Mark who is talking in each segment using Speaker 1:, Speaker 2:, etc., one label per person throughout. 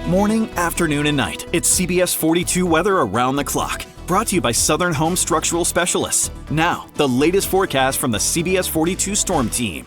Speaker 1: Morning, afternoon, and night. It's CBS 42 weather around the clock. Brought to you by Southern Home Structural Specialists. Now, the latest forecast from the CBS 42 Storm Team.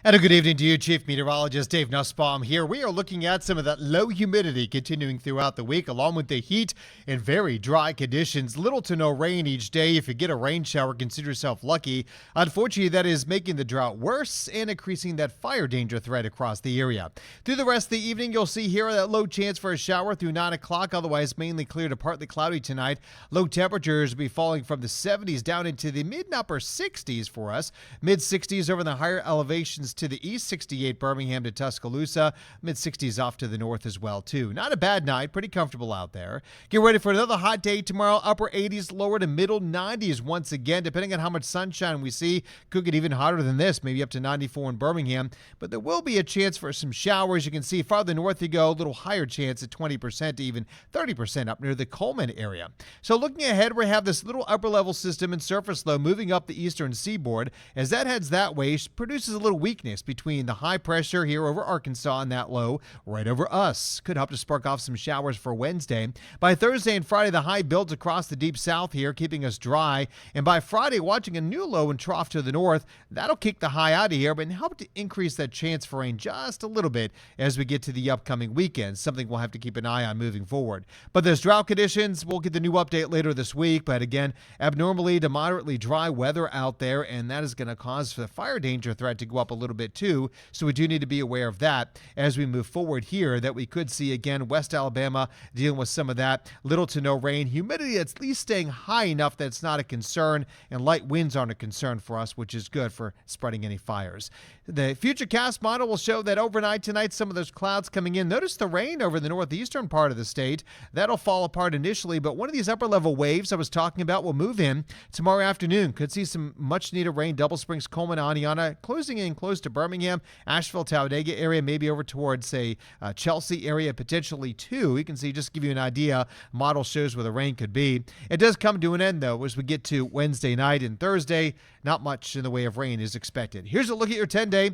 Speaker 2: And a good evening to you, Chief Meteorologist Dave Nussbaum here. We are looking at some of that low humidity continuing throughout the week, along with the heat and very dry conditions. Little to no rain each day. If you get a rain shower, consider yourself lucky. Unfortunately, that is making the drought worse and increasing that fire danger threat across the area. Through the rest of the evening, you'll see here that low chance for a shower through 9 o'clock. Otherwise, mainly clear to partly cloudy tonight. Low temperatures will be falling from the 70s down into the mid and upper 60s for us. Mid 60s over the higher elevations to the east, 68 Birmingham to Tuscaloosa, mid 60s off to the north as well too. Not a bad night, pretty comfortable out there. Get ready for another hot day tomorrow, upper 80s, lower to middle 90s once again, depending on how much sunshine we see. Could get even hotter than this, maybe up to 94 in Birmingham, but there will be a chance for some showers. You can see farther north you go, a little higher chance at 20% to even 30% up near the Coleman area. So looking ahead, we have this little upper level system and surface low moving up the eastern seaboard. As that heads that way, produces a little weakness between the high pressure here over Arkansas and that low right over us. Could help to spark off some showers for Wednesday. By Thursday and Friday, the high builds across the deep south here, keeping us dry. And by Friday, watching a new low and trough to the north, that'll kick the high out of here, but help to increase that chance for rain just a little bit as we get to the upcoming weekend, something we'll have to keep an eye on moving forward. But there's drought conditions. We'll get the new update later this week, but again, abnormally to moderately dry weather out there, and that is going to cause the fire danger threat to go up a little bit too. So we do need to be aware of that as we move forward here, that we could see again West Alabama dealing with some of that. Little to no rain. Humidity that's at least staying high enough that it's not a concern, and light winds aren't a concern for us, which is good for spreading any fires. The Futurecast model will show that overnight tonight, some of those clouds coming in. Notice the rain over the northeastern part of the state. That'll fall apart initially, but one of these upper level waves I was talking about will move in tomorrow afternoon. Could see some much needed rain. Double Springs, Coleman, Aniana, closing in close to Birmingham, Asheville, Talladega area, maybe over towards, say, Chelsea area potentially too. You can see, just give you an idea, model shows where the rain could be. It does come to an end, though, as we get to Wednesday night and Thursday. Not much in the way of rain is expected. Here's a look at your 10-day.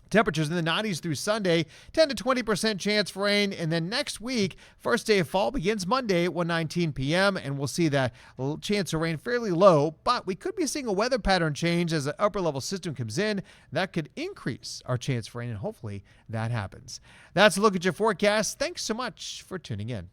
Speaker 2: Temperatures in the 90s through Sunday, 10 to 20% chance for rain. And then next week, first day of fall begins Monday at 1:19 p.m. And we'll see that chance of rain fairly low, but we could be seeing a weather pattern change as an upper level system comes in. That could increase our chance for rain, and hopefully that happens. That's a look at your forecast. Thanks so much for tuning in.